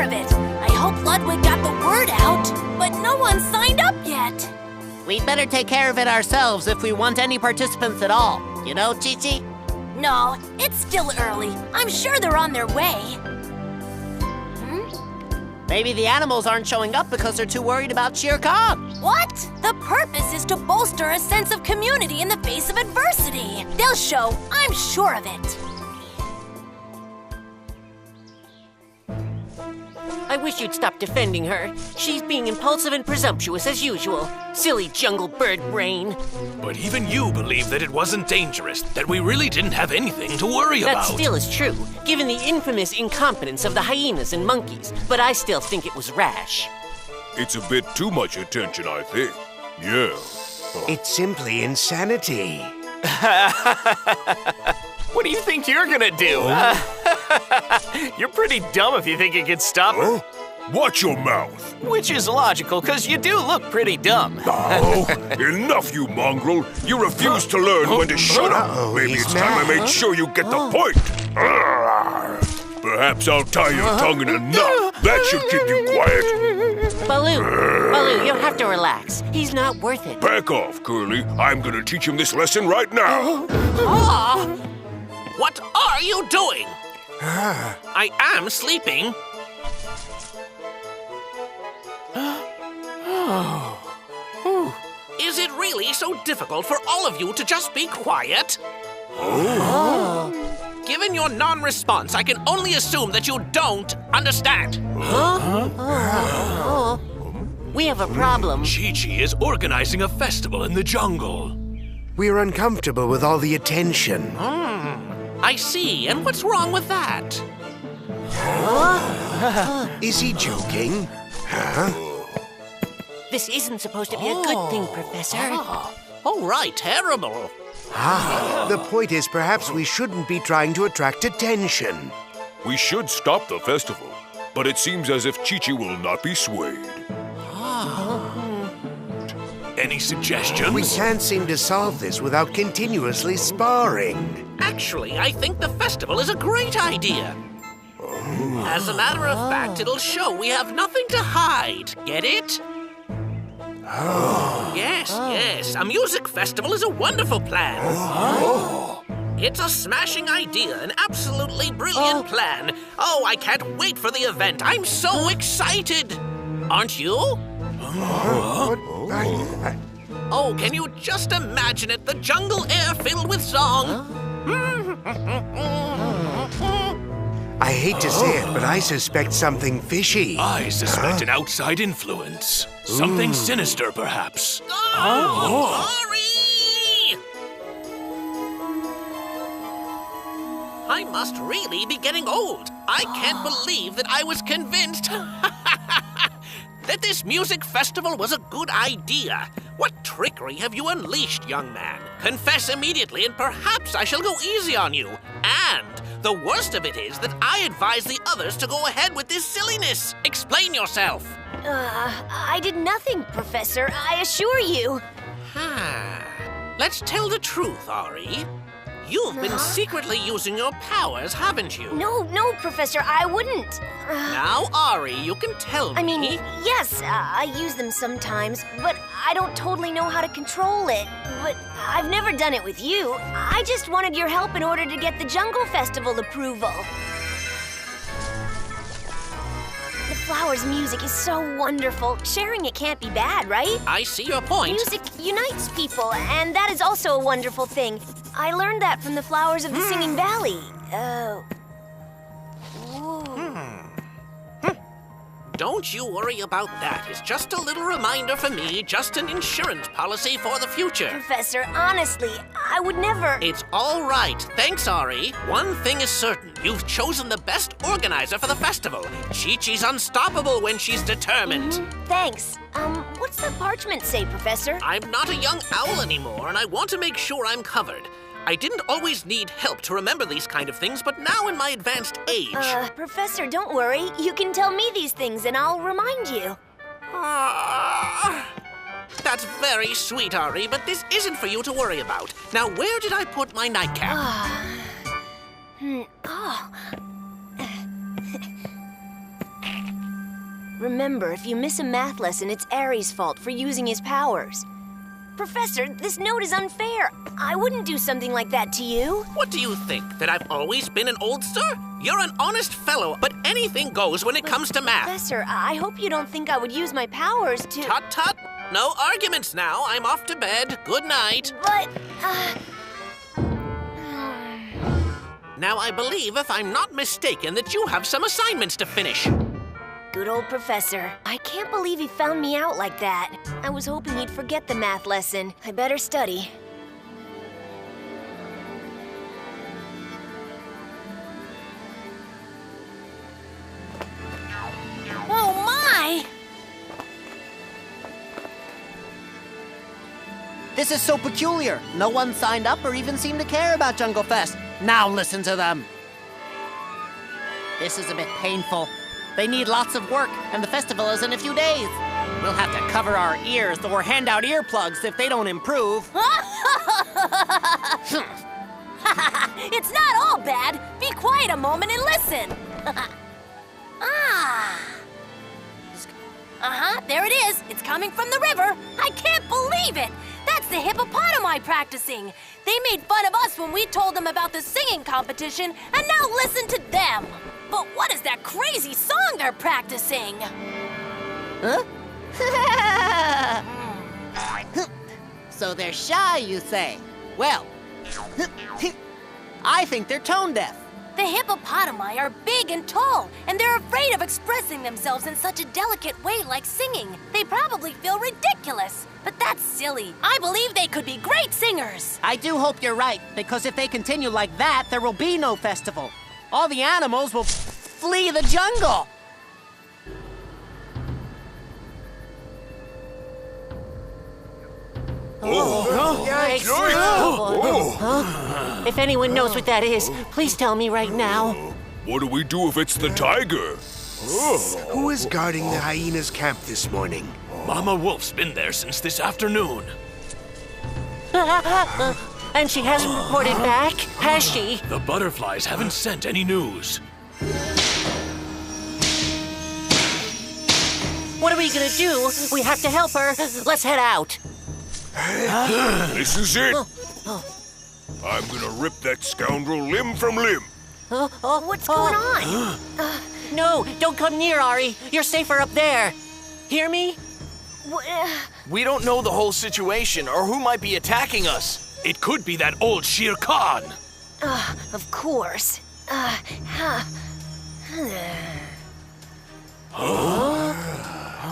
sure of it. I hope Ludwig got the word out, but no one signed up yet. We'd better take care of it ourselves if we want any participants at all. You know, Chi-Chi? No, it's still early. I'm sure they're on their way. Maybe the animals aren't showing up because they're too worried about Shere Khan. What? The purpose is to bolster a sense of community in the face of adversity. They'll show, I'm sure of it. I wish you'd stop defending her. She's being impulsive and presumptuous as usual. Silly jungle bird brain. But even you believe that it wasn't dangerous, that we really didn't have anything to worry about. That still is true, given the infamous incompetence of the hyenas and monkeys, but I still think it was rash. It's a bit too much attention, I think. Yeah. It's simply insanity. What do you think you're gonna do? You're pretty dumb if you think you can stop her. Huh? Watch your mouth. Which is logical, because you do look pretty dumb. Oh, enough, you mongrel. You refuse to learn when to shut up. Maybe it's time I made sure you get the point. Perhaps I'll tie your tongue in a knot. That should keep you quiet. Baloo, you'll have to relax. He's not worth it. Back off, Curly. I'm gonna teach him this lesson right now. What are you doing? I am sleeping. Is it really so difficult for all of you to just be quiet? Given your non-response, I can only assume that you don't understand. We have a problem. Chi-Chi is organizing a festival in the jungle. We're uncomfortable with all the attention. I see. And what's wrong with that? Is he joking? This isn't supposed to be a good thing, Professor. Oh, right. Terrible. The point is perhaps we shouldn't be trying to attract attention. We should stop the festival, but it seems as if Chi-Chi will not be swayed. Any suggestions? We can't seem to solve this without continuously sparring. Actually, I think the festival is a great idea. As a matter of fact, it'll show we have nothing to hide. Get it? Yes. A music festival is a wonderful plan. It's a smashing idea, an absolutely brilliant plan. Oh, I can't wait for the event. I'm so excited. Aren't you? Oh, can you just imagine it? The jungle air filled with song. I hate to say it, but I suspect something fishy. I suspect an outside influence. Something sinister, perhaps. Sorry! I must really be getting old. I can't believe that I was convinced that this music festival was a good idea. What trickery have you unleashed, young man? Confess immediately, and perhaps I shall go easy on you. And the worst of it is that I advise the others to go ahead with this silliness. Explain yourself. I did nothing, Professor. I assure you. Let's tell the truth, Ari. You've been secretly using your powers, haven't you? No, Professor, I wouldn't. Now, Ari, you can tell me. I mean, yes, I use them sometimes, but I don't totally know how to control it. But I've never done it with you. I just wanted your help in order to get the Jungle Festival approval. The Flowers' music is so wonderful. Sharing it can't be bad, right? I see your point. Music unites people, and that is also a wonderful thing. I learned that from the flowers of the Singing Valley. Don't you worry about that. It's just a little reminder for me, just an insurance policy for the future. Professor, honestly, I would never... It's all right. Thanks, Ari. One thing is certain. You've chosen the best organizer for the festival. Chi-Chi's unstoppable when she's determined. Thanks. What's that parchment say, Professor? I'm not a young owl anymore, and I want to make sure I'm covered. I didn't always need help to remember these kind of things, but now in my advanced age... Professor, don't worry. You can tell me these things and I'll remind you. That's very sweet, Ari, but this isn't for you to worry about. Now, where did I put my nightcap? Remember, if you miss a math lesson, it's Aries' fault for using his powers. Professor, this note is unfair. I wouldn't do something like that to you. What do you think, that I've always been an oldster? You're an honest fellow, but anything goes when it comes to math. Professor, I hope you don't think I would use my powers to... Tut-tut. No arguments now. I'm off to bed. Good night. But, Now, I believe, if I'm not mistaken, that you have some assignments to finish. Good old Professor. I can't believe he found me out like that. I was hoping he'd forget the math lesson. I better study. Oh, my! This is so peculiar. No one signed up or even seemed to care about Jungle Fest. Now listen to them. This is a bit painful. They need lots of work, and the festival is in a few days. We'll have to cover our ears or hand out earplugs if they don't improve. It's not all bad. Be quiet a moment and listen. There it is. It's coming from the river. I can't believe it. That's the hippopotami practicing. They made fun of us when we told them about the singing competition, and now listen to them. But what is that crazy song they're practicing? Huh? So they're shy, you say? Well, I think they're tone deaf. The hippopotami are big and tall, and they're afraid of expressing themselves in such a delicate way like singing. They probably feel ridiculous, but that's silly. I believe they could be great singers. I do hope you're right, because if they continue like that, there will be no festival. All the animals will flee the jungle. If anyone knows what that is, please tell me right now. What do we do if it's the tiger? Who is guarding the hyena's camp this morning? Mama Wolf's been there since this afternoon. And she hasn't reported back, has she? The butterflies haven't sent any news. What are we gonna do? We have to help her. Let's head out. This is it. I'm gonna rip that scoundrel limb from limb. What's going on? No, don't come near, Ari. You're safer up there. Hear me? We don't know the whole situation or who might be attacking us. It could be that old Shere Khan. Of course.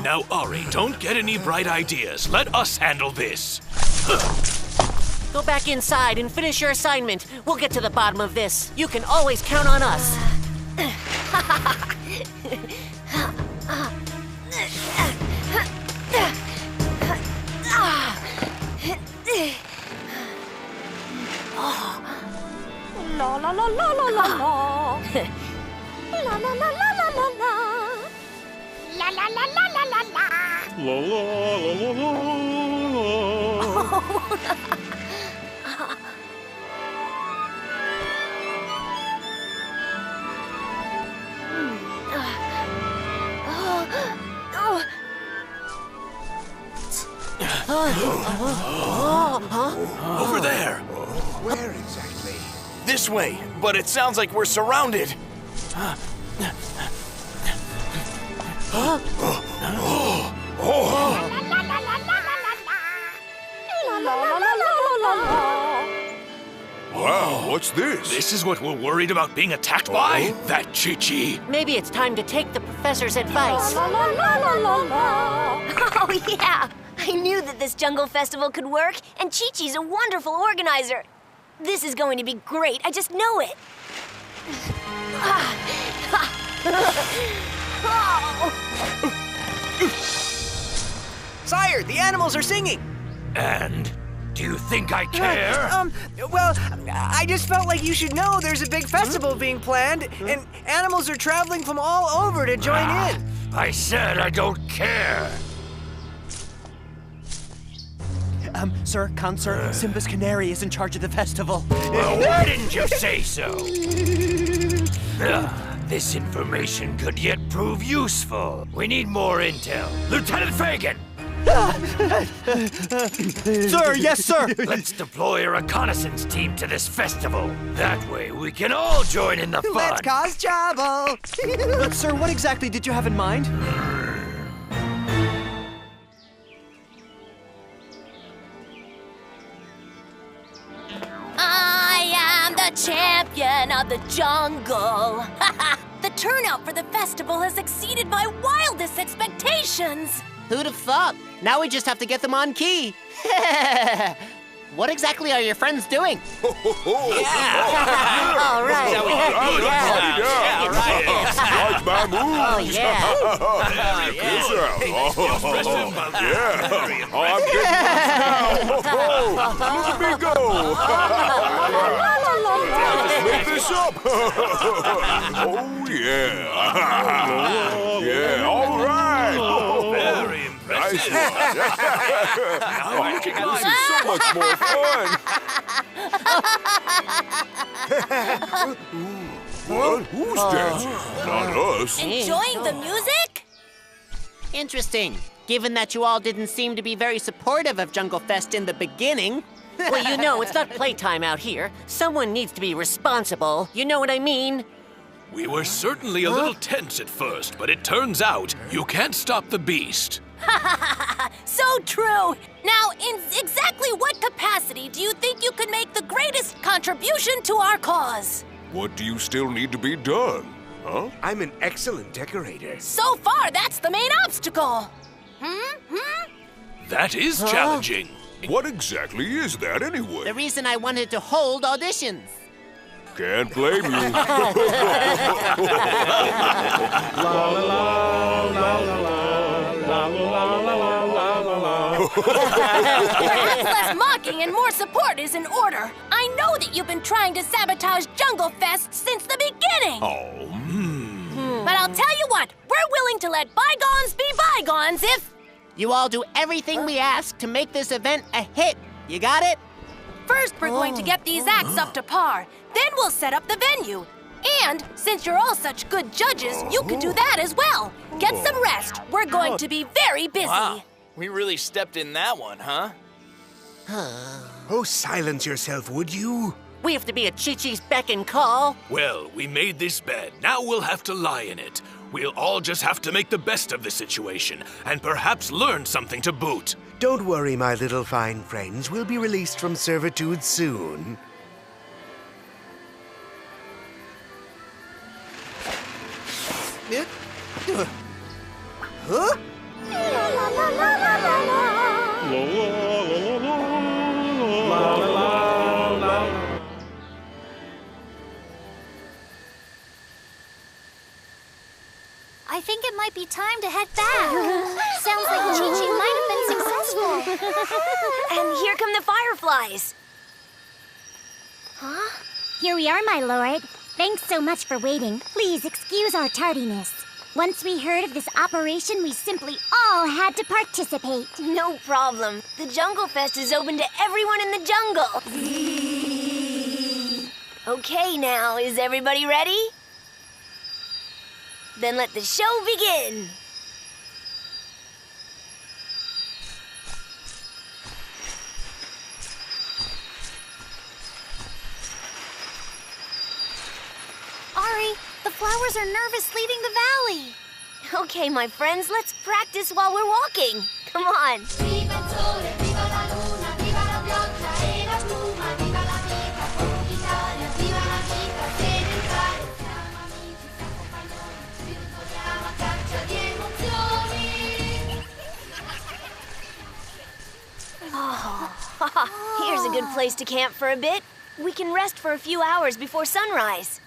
Now, Ari, don't get any bright ideas. Let us handle this. Go back inside and finish your assignment. We'll get to the bottom of this. You can always count on us. La la la la la la la. La la la la la la la. La la la la la la la. La la la la la. Over there. Where exactly? This way, but it sounds like we're surrounded. Wow, what's this? This is what we're worried about being attacked by? That Chi-Chi. Maybe it's time to take the professor's advice. Oh, yeah! I knew that this jungle festival could work, and Chi-Chi's a wonderful organizer. This is going to be great. I just know it. Sire, the animals are singing. And do you think I care? Well, I just felt like you should know there's a big festival being planned, and animals are traveling from all over to join in. I said I don't care. Sir, Consort, Simba's Canary is in charge of the festival. Well, why didn't you say so? This information could yet prove useful. We need more intel. Lieutenant Fagan! Sir, yes, sir! Let's deploy a reconnaissance team to this festival. That way we can all join in the fun. Let's cause trouble! But, sir, what exactly did you have in mind? I am the champion of the jungle. The turnout for the festival has exceeded my wildest expectations. Who'd have thought? Now we just have to get them on key. What exactly are your friends doing? All right. Watch my moves. Oh, yeah. Check this out. Yeah. I'm getting loose now. Look at me go. Just make this up. Oh, yeah. Yeah, all right. Very impressive. Nice one. This is so much more fun. What? Who's dancing? Not us. Enjoying the music? Interesting. Given that you all didn't seem to be very supportive of Jungle Fest in the beginning. Well, you know, it's not playtime out here. Someone needs to be responsible. You know what I mean? We were certainly a little tense at first, but it turns out you can't stop the beast. So true. Now, in exactly what capacity do you think you could make the greatest contribution to our cause? What do you still need to be done? Huh? I'm an excellent decorator. So far, that's the main obstacle. That is challenging. What exactly is that anyway? The reason I wanted to hold auditions. Can't blame you. Perhaps less mocking and more support is in order. I know that you've been trying to sabotage Jungle Fest since the beginning. But I'll tell you what, we're willing to let bygones be bygones if... You all do everything we ask to make this event a hit. You got it? First, we're going to get these acts up to par. Then we'll set up the venue. And since you're all such good judges, you can do that as well. Get some rest. We're going to be very busy. Wow, we really stepped in that one, huh? Oh, silence yourself, would you? We have to be at Chi-Chi's beck and call. Well, we made this bed. Now we'll have to lie in it. We'll all just have to make the best of the situation, and perhaps learn something to boot. Don't worry, my little fine friends. We'll be released from servitude soon. Huh? I think it might be time to head back. Sounds like Chi-Chi might have been successful. And here come the fireflies. Huh? Here we are, my lord. Thanks so much for waiting. Please excuse our tardiness. Once we heard of this operation, we simply all had to participate. No problem. The Jungle Fest is open to everyone in the jungle. Okay, now, is everybody ready? Then let the show begin. Ari, the flowers are nervous leaving the valley. Okay, my friends, let's practice while we're walking. Come on. Here's a good place to camp for a bit. We can rest for a few hours before sunrise.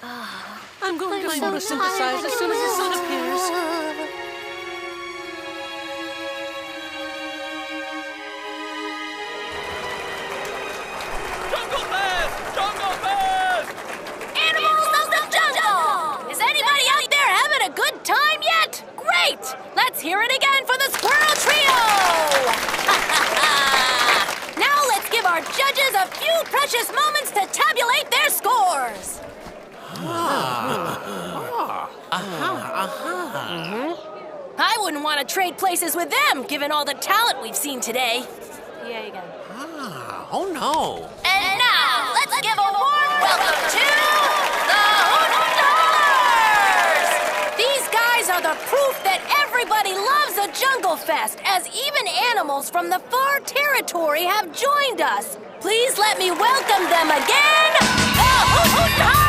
I'm going to photosynthesize as soon as the sun appears. Jungle Fest! Jungle Fest! Animals of the jungle! Is anybody out there having a good time yet? Great! Let's hear it again for the Squirrel Trio! Now let's give our judges a few precious moments to tabulate their scores. I wouldn't want to trade places with them, given all the talent we've seen today. Yeah, you go. Oh no. And now, let's give a warm welcome to the Hoot-Hooters! These guys are the proof that everybody loves a Jungle Fest, as even animals from the far territory have joined us. Please let me welcome them again, the Hoot-Hooters!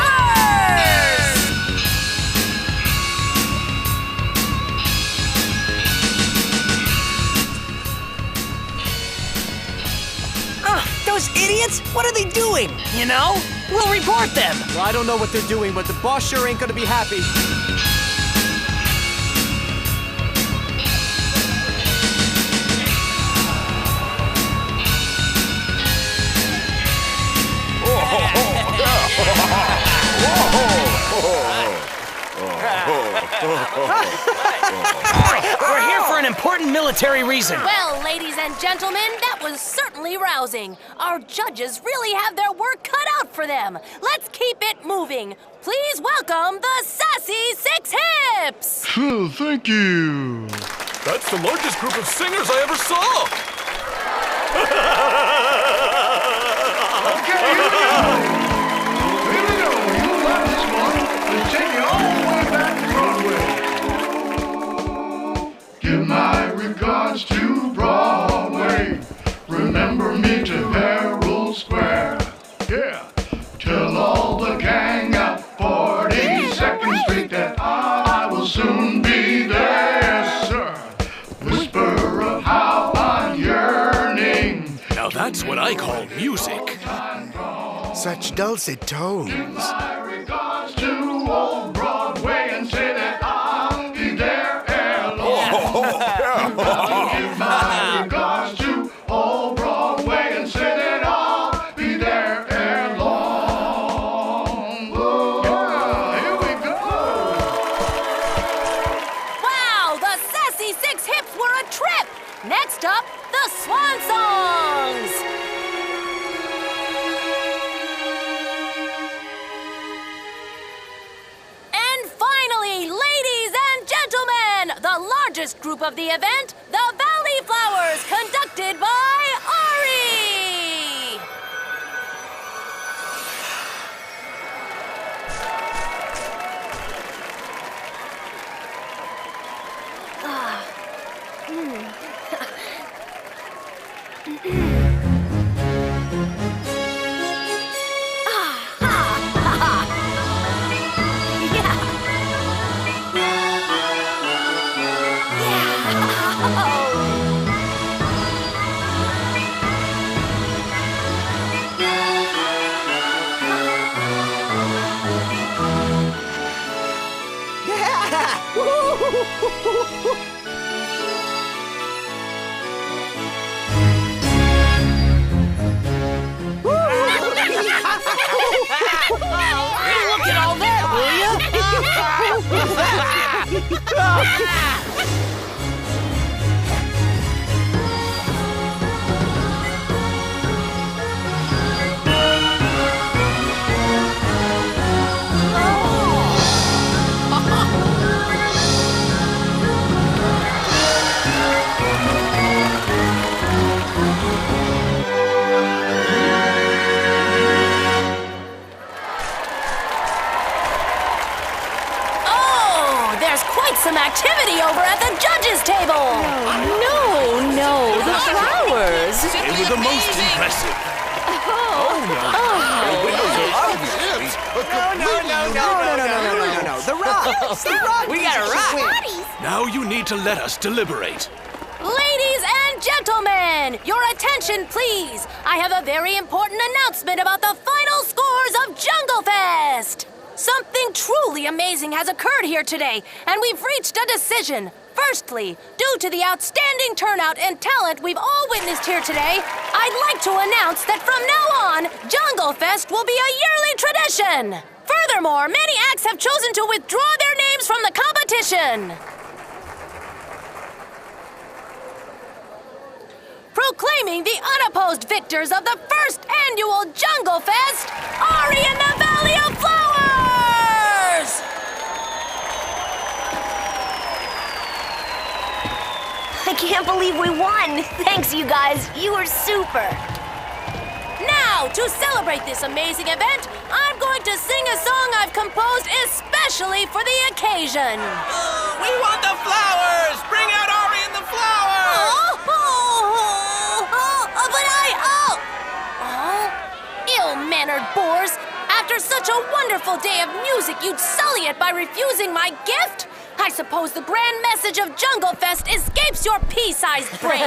Those idiots? What are they doing? You know, we'll report them. Well, I don't know what they're doing, but the boss sure ain't gonna be happy. We're here for an important military reason. Well, ladies and gentlemen, that was certainly rousing. Our judges really have their work cut out for them. Let's keep it moving. Please welcome the Sassy Six Hips! Thank you. That's the largest group of singers I ever saw. Okay, here we go. Here we go. You'll love this one. Let's take you all the way back to Broadway. Give my regards to Broadway. Remember me to Herald Square. Yeah. Tell all the gang at 42nd Street that I will soon be there, sir. Whisper of how I'm yearning. Now that's what I call music. Such dulcet tones. Give my regards to old Broadway and say that I'll be there ere long. Give my regards to old Broadway and say that I'll be there ere long. Oh, here we go. Wow, the Sassy Six Hips were a trip! Next up, the Swan Songs! And finally, ladies and gentlemen, the largest group of the event, the Valley Flowers, conducted by Ari! Look at all that, will ya? Some activity over at the judges' table! No, the flowers! They were the most impressive. No. The rocks! We got a rock! Now you need to let us deliberate. Ladies and gentlemen, your attention, please. I have a very important announcement about the final scores of Jungle Fest. Something truly amazing has occurred here today, and we've reached a decision. Firstly, due to the outstanding turnout and talent we've all witnessed here today, I'd like to announce that from now on, Jungle Fest will be a yearly tradition. Furthermore, many acts have chosen to withdraw their names from the competition. proclaiming the unopposed victors of the first annual Jungle Fest, Ari in the Valley of Flowers! I can't believe we won. Thanks, you guys. You were super. Now, to celebrate this amazing event, I'm going to sing a song I've composed especially for the occasion. We want the flowers! Bring out Ari and the flowers! Ill-mannered boars! After such a wonderful day of music, you'd sully it by refusing my gift? I suppose the grand message of Jungle Fest escapes your pea-sized brain.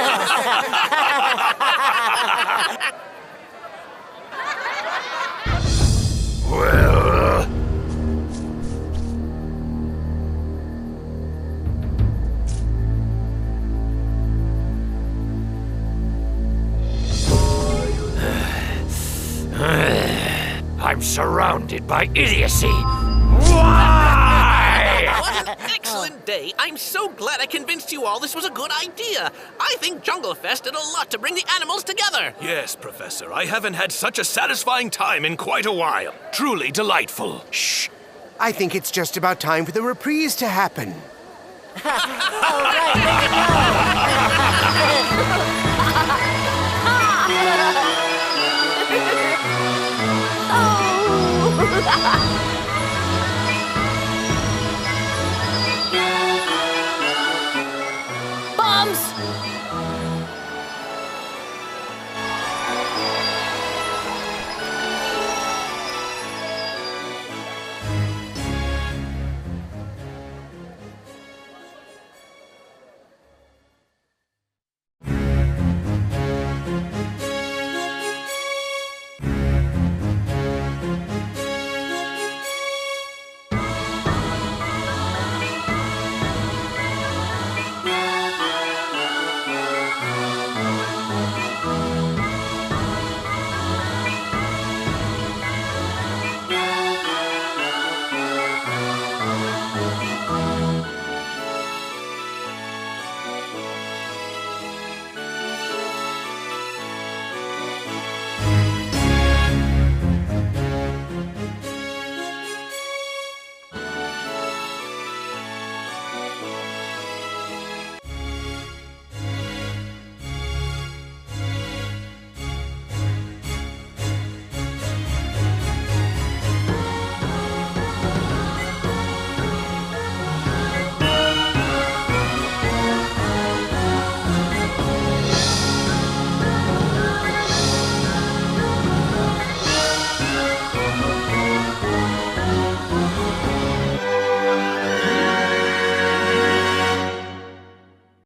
Well... I'm surrounded by idiocy. Why? What an excellent day. I'm so glad I convinced you all this was a good idea. I think Jungle Fest did a lot to bring the animals together. Yes, Professor. I haven't had such a satisfying time in quite a while. Truly delightful. Shh. I think it's just about time for the reprise to happen. All right, make it loud.